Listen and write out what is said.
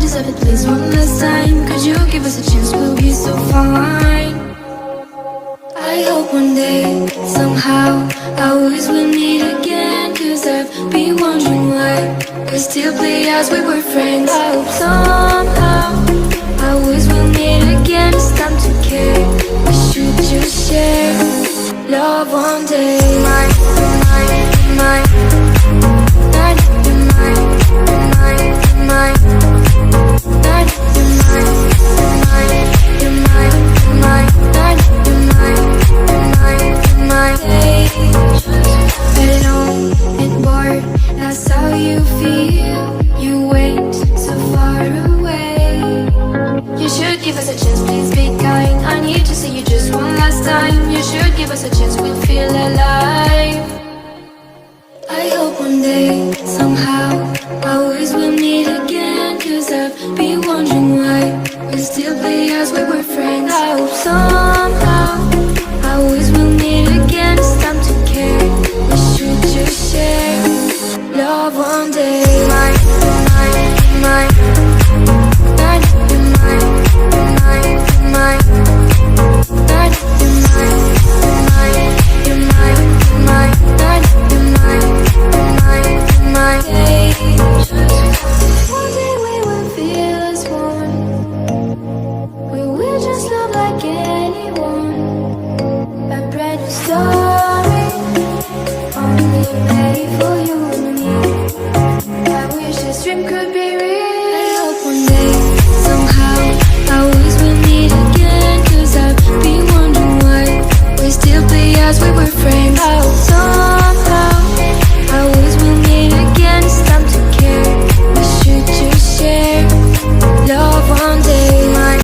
deserve it, please, one last time. Could you give us a chance, we'll be so fine. I hope one day, somehow, I always will meet again. Cause I've been wondering why we still play as we were friends. I hope somehow, I always will meet again. It's time to care, we should just share love one day. My, my, that's how you feel. You went so far away. You should give us a chance, please be kind. I need to see you just one last time. You should give us a chance, we'll feel alive. I hope one day, somehow, I always will meet again. Cause I've been wondering why we still play as we were friends. I hope somehow, I always will meet again. It's time to care, we should just share love one day. My, my, one day we will feel as one. We will just love like anyone. A brand new story, only ready for you and me. I wish this dream could be